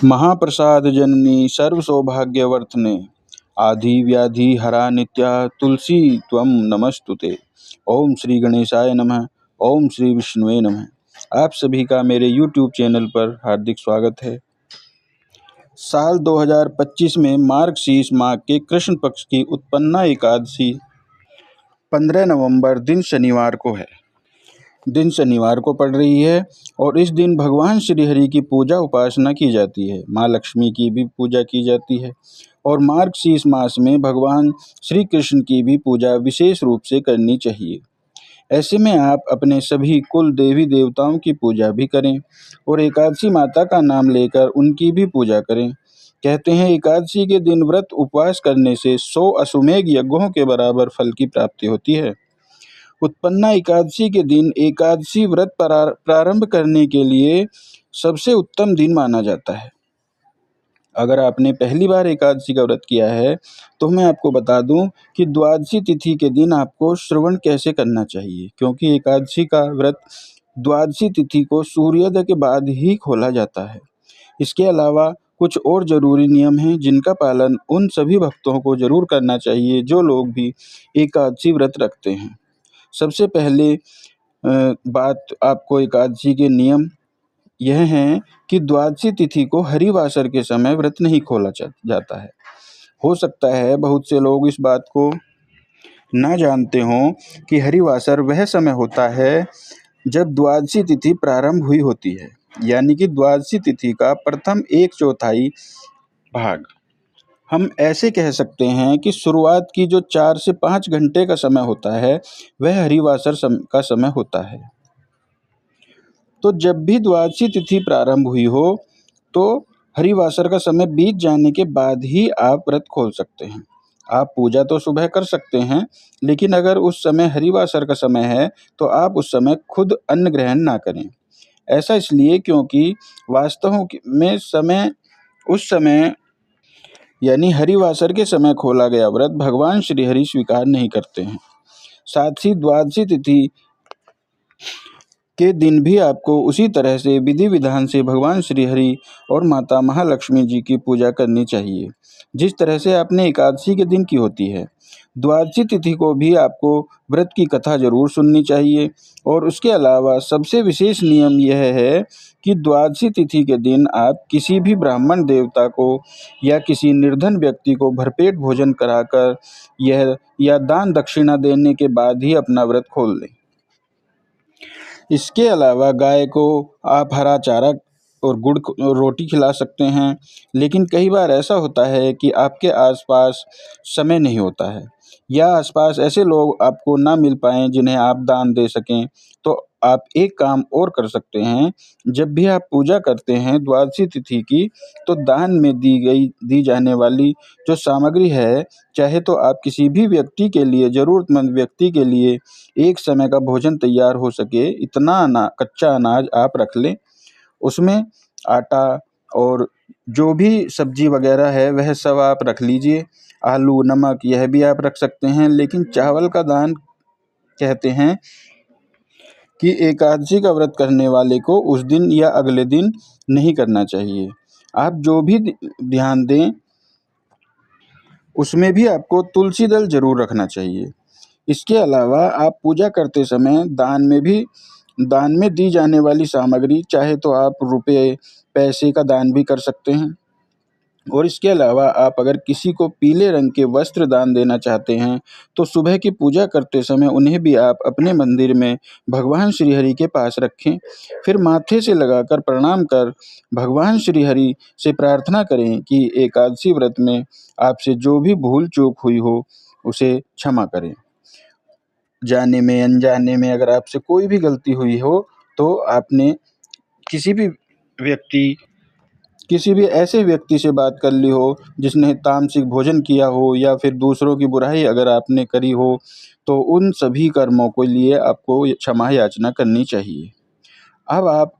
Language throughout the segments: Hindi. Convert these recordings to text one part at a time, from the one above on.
महाप्रसाद जननी सर्वसौभाग्यवर्धने आधि व्याधि हरा नित्या तुलसी त्वं नमस्तुते। ओम श्री गणेशाय नमः। ओम श्री विष्णुवे नमः। आप सभी का मेरे YouTube चैनल पर हार्दिक स्वागत है। साल 2025 में मार्गशीर्ष माह के कृष्ण पक्ष की उत्पन्ना एकादशी 15 नवंबर दिन शनिवार को है। दिन शनिवार को पड़ रही है और इस दिन भगवान श्री हरि की पूजा उपासना की जाती है। माँ लक्ष्मी की भी पूजा की जाती है और मार्गशीर्ष मास में भगवान श्री कृष्ण की भी पूजा विशेष रूप से करनी चाहिए। ऐसे में आप अपने सभी कुल देवी देवताओं की पूजा भी करें और एकादशी माता का नाम लेकर उनकी भी पूजा करें। कहते हैं एकादशी के दिन व्रत उपवास करने से 100 अश्वमेध यज्ञों के बराबर फल की प्राप्ति होती है। उत्पन्ना एकादशी के दिन एकादशी व्रत प्रारंभ करने के लिए सबसे उत्तम दिन माना जाता है। अगर आपने पहली बार एकादशी का व्रत किया है तो मैं आपको बता दूं कि द्वादशी तिथि के दिन आपको श्रवण कैसे करना चाहिए, क्योंकि एकादशी का व्रत द्वादशी तिथि को सूर्योदय के बाद ही खोला जाता है। इसके अलावा कुछ और जरूरी नियम हैं जिनका पालन उन सभी भक्तों को जरूर करना चाहिए जो लोग भी एकादशी व्रत रखते हैं। सबसे पहले बात आपको एकादशी के नियम यह हैं कि द्वादशी तिथि को हरिवासर के समय व्रत नहीं खोला जाता है। हो सकता है बहुत से लोग इस बात को ना जानते हों कि हरिवासर वह समय होता है जब द्वादशी तिथि प्रारंभ हुई होती है, यानी कि द्वादशी तिथि का प्रथम 1/4 भाग। हम ऐसे कह सकते हैं कि शुरुआत की जो 4 से 5 घंटे का समय होता है वह हरिवासर का समय होता है। तो जब भी द्वादशी तिथि प्रारंभ हुई हो तो हरिवासर का समय बीत जाने के बाद ही आप व्रत खोल सकते हैं। आप पूजा तो सुबह कर सकते हैं, लेकिन अगर उस समय हरिवासर का समय है तो आप उस समय खुद अन्न ग्रहण ना करें। ऐसा इसलिए क्योंकि वास्तव में समय उस समय यानी हरिवासर के समय खोला गया व्रत भगवान श्री हरि स्वीकार नहीं करते हैं। साथ ही द्वादशी तिथि के दिन भी आपको उसी तरह से विधि विधान से भगवान श्री हरि और माता महालक्ष्मी जी की पूजा करनी चाहिए, जिस तरह से आपने एकादशी के दिन की होती है। द्वादशी तिथि को भी आपको व्रत की कथा जरूर सुननी चाहिए और उसके अलावा सबसे विशेष नियम यह है कि द्वादशी तिथि के दिन आप किसी भी ब्राह्मण देवता को या किसी निर्धन व्यक्ति को भरपेट भोजन कराकर यह या दान दक्षिणा देने के बाद ही अपना व्रत खोल लें। इसके अलावा गाय को आप हरा चारा और गुड़ रोटी खिला सकते हैं, लेकिन कई बार ऐसा होता है कि आपके आसपास समय नहीं होता है या आसपास ऐसे लोग आपको ना मिल पाएँ जिन्हें आप दान दे सकें। तो आप एक काम और कर सकते हैं, जब भी आप पूजा करते हैं द्वादशी तिथि की, तो दान में दी जाने वाली जो सामग्री है, चाहे तो आप किसी भी व्यक्ति के लिए, ज़रूरतमंद व्यक्ति के लिए एक समय का भोजन तैयार हो सके इतना कच्चा अनाज आप रख लें। उसमें आटा और जो भी सब्जी वगैरह है वह सब आप रख लीजिए। आलू, नमक यह भी आप रख सकते हैं, लेकिन चावल का दान कहते हैं कि एकादशी का व्रत करने वाले को उस दिन या अगले दिन नहीं करना चाहिए। आप जो भी ध्यान दें उसमें भी आपको तुलसी दल जरूर रखना चाहिए। इसके अलावा आप पूजा करते समय दान में दी जाने वाली सामग्री, चाहे तो आप रुपए पैसे का दान भी कर सकते हैं। और इसके अलावा आप अगर किसी को पीले रंग के वस्त्र दान देना चाहते हैं तो सुबह की पूजा करते समय उन्हें भी आप अपने मंदिर में भगवान श्री हरि के पास रखें। फिर माथे से लगाकर प्रणाम कर भगवान श्री हरि से प्रार्थना करें कि एकादशी व्रत में आपसे जो भी भूल चूक हुई हो उसे क्षमा करें। जाने में अनजाने में अगर आपसे कोई भी गलती हुई हो तो आपने किसी भी व्यक्ति किसी भी ऐसे व्यक्ति से बात कर ली हो जिसने तामसिक भोजन किया हो या फिर दूसरों की बुराई अगर आपने करी हो, तो उन सभी कर्मों के लिए आपको क्षमा याचना करनी चाहिए। अब आप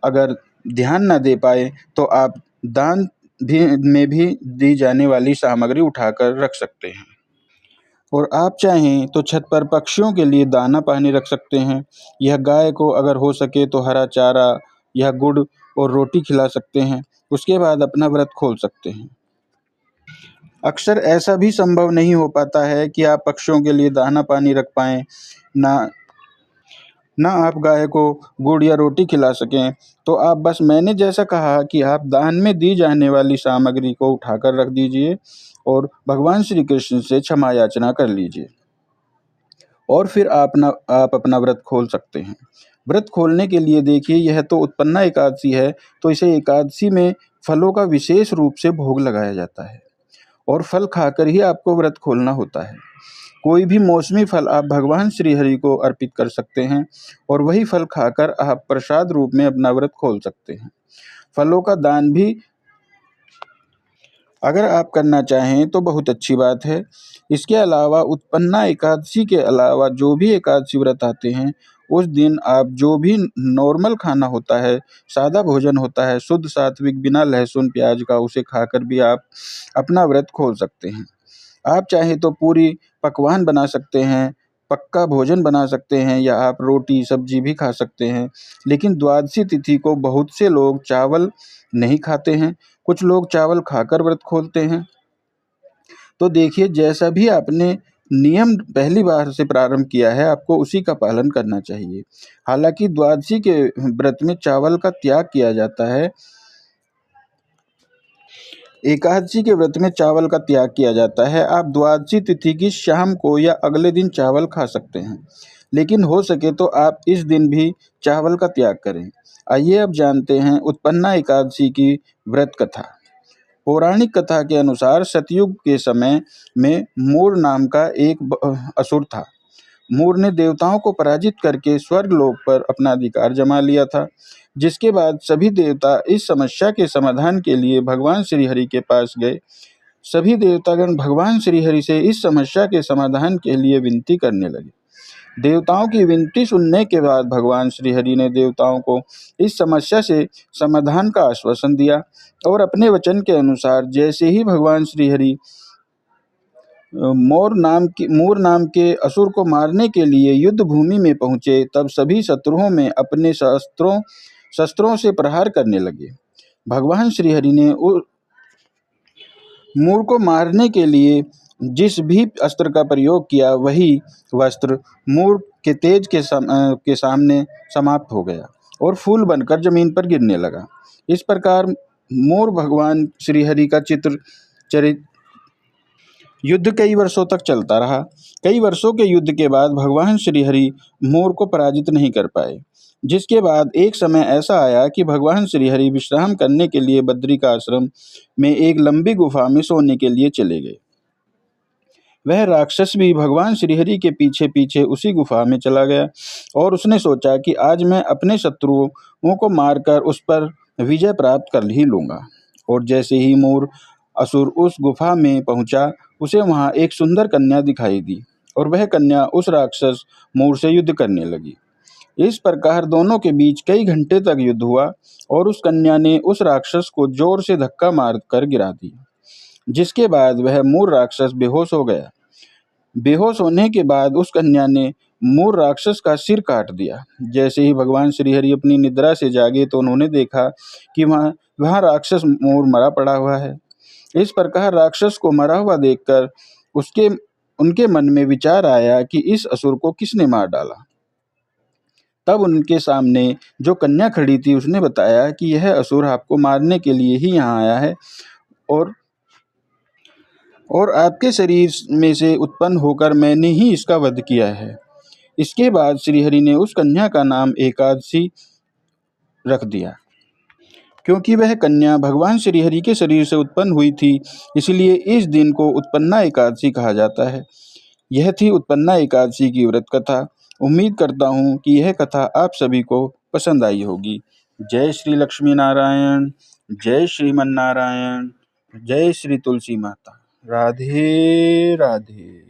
अगर ध्यान न दे पाए तो आप दान में भी दी जाने वाली सामग्री उठाकर रख सकते हैं। और आप चाहें तो छत पर पक्षियों के लिए दाना पानी रख सकते हैं। यह गाय को अगर हो सके तो हरा चारा या गुड़ और रोटी खिला सकते हैं। उसके बाद अपना व्रत खोल सकते हैं। अक्सर ऐसा भी संभव नहीं हो पाता है कि आप पक्षियों के लिए दाना पानी रख पाएँ, ना ना आप गाय को गुड़ या रोटी खिला सकें, तो आप बस मैंने जैसा कहा कि आप दान में दी जाने वाली सामग्री को उठाकर रख दीजिए और भगवान श्री कृष्ण से क्षमा याचना कर लीजिए, और फिर आप अपना व्रत खोल सकते हैं। व्रत खोलने के लिए देखिए, यह तो उत्पन्ना एकादशी है, तो इसे एकादशी में फलों का विशेष रूप से भोग लगाया जाता है और फल खाकर ही आपको व्रत खोलना होता है। कोई भी मौसमी फल आप भगवान श्री हरि को अर्पित कर सकते हैं और वही फल खाकर आप प्रसाद रूप में अपना व्रत खोल सकते हैं। फलों का दान भी अगर आप करना चाहें तो बहुत अच्छी बात है। इसके अलावा उत्पन्ना एकादशी के अलावा जो भी एकादशी व्रत आते हैं, उस दिन आप जो भी नॉर्मल खाना होता है, सादा भोजन होता है, शुद्ध सात्विक बिना लहसुन प्याज का, उसे खाकर भी आप अपना व्रत खोल सकते हैं। आप चाहें तो पूरी पकवान बना सकते हैं, पक्का भोजन बना सकते हैं, या आप रोटी सब्जी भी खा सकते हैं। लेकिन द्वादशी तिथि को बहुत से लोग चावल नहीं खाते हैं, कुछ लोग चावल खाकर व्रत खोलते हैं। तो देखिए, जैसा भी आपने नियम पहली बार से प्रारंभ किया है, आपको उसी का पालन करना चाहिए। हालांकि द्वादशी के व्रत में चावल का त्याग किया जाता है, एकादशी के व्रत में चावल का त्याग किया जाता है। आप द्वादशी तिथि की शाम को या अगले दिन चावल खा सकते हैं, लेकिन हो सके तो आप इस दिन भी चावल का त्याग करें। आइए अब जानते हैं उत्पन्ना एकादशी की व्रत कथा। पौराणिक कथा के अनुसार सतयुग के समय में मूर नाम का एक असुर था। मूर ने देवताओं को पराजित करके स्वर्गलोक पर अपना अधिकार जमा लिया था, जिसके बाद सभी देवता इस समस्या के समाधान के लिए भगवान श्री हरि के पास गए। सभी देवतागण भगवान श्री हरि से इस समस्या के समाधान के लिए विनती करने लगे। देवताओं की विनती सुनने के बाद भगवान श्री हरि ने देवताओं को इस समस्या से समाधान का आश्वासन दिया, और अपने वचन के अनुसार जैसे ही भगवान श्री हरि मूर नाम के असुर को मारने के लिए युद्ध भूमि में पहुंचे, तब सभी शत्रुओं में अपने शस्त्रों से प्रहार करने लगे। भगवान श्री हरि ने मूर को मारने के लिए जिस भी अस्त्र का प्रयोग किया, वही वस्त्र मूर के तेज के सामने समाप्त हो गया और फूल बनकर जमीन पर गिरने लगा। इस प्रकार मोर भगवान श्री हरि का चरित युद्ध कई वर्षों तक चलता रहा। कई वर्षों के युद्ध के बाद भगवान श्री हरि मोर को पराजित नहीं कर पाए, जिसके बाद एक समय ऐसा आया कि भगवान श्री हरि विश्राम करने के लिए बद्री का आश्रम में एक लंबी गुफा में सोने के लिए चले गए। वह राक्षस भी भगवान श्रीहरि के पीछे पीछे उसी गुफा में चला गया, और उसने सोचा कि आज मैं अपने शत्रुओं को मारकर उस पर विजय प्राप्त कर ही लूंगा। और जैसे ही मूर असुर उस गुफा में पहुंचा, उसे वहां एक सुंदर कन्या दिखाई दी, और वह कन्या उस राक्षस मूर से युद्ध करने लगी। इस प्रकार दोनों के बीच कई घंटे तक युद्ध हुआ, और उस कन्या ने उस राक्षस को जोर से धक्का मार कर गिरा दिया, जिसके बाद वह मूर राक्षस बेहोश हो गया। बेहोश होने के बाद उस कन्या ने मूर राक्षस का सिर काट दिया। जैसे ही भगवान श्रीहरि अपनी निद्रा से जागे, तो उन्होंने देखा कि वहाँ राक्षस मूर मरा पड़ा हुआ है। इस प्रकार राक्षस को मरा हुआ देखकर उनके मन में विचार आया कि इस असुर को किसने मार डाला। तब उनके सामने जो कन्या खड़ी थी, उसने बताया कि यह असुर आपको मारने के लिए ही यहाँ आया है, और आपके शरीर में से उत्पन्न होकर मैंने ही इसका वध किया है। इसके बाद श्रीहरि ने उस कन्या का नाम एकादशी रख दिया। क्योंकि वह कन्या भगवान श्रीहरि के शरीर से उत्पन्न हुई थी, इसलिए इस दिन को उत्पन्ना एकादशी कहा जाता है। यह थी उत्पन्ना एकादशी की व्रत कथा। उम्मीद करता हूँ कि यह कथा आप सभी को पसंद आई होगी। जय श्री लक्ष्मी नारायण, जय श्रीमन नारायण, जय श्री तुलसी माता। राधे राधे।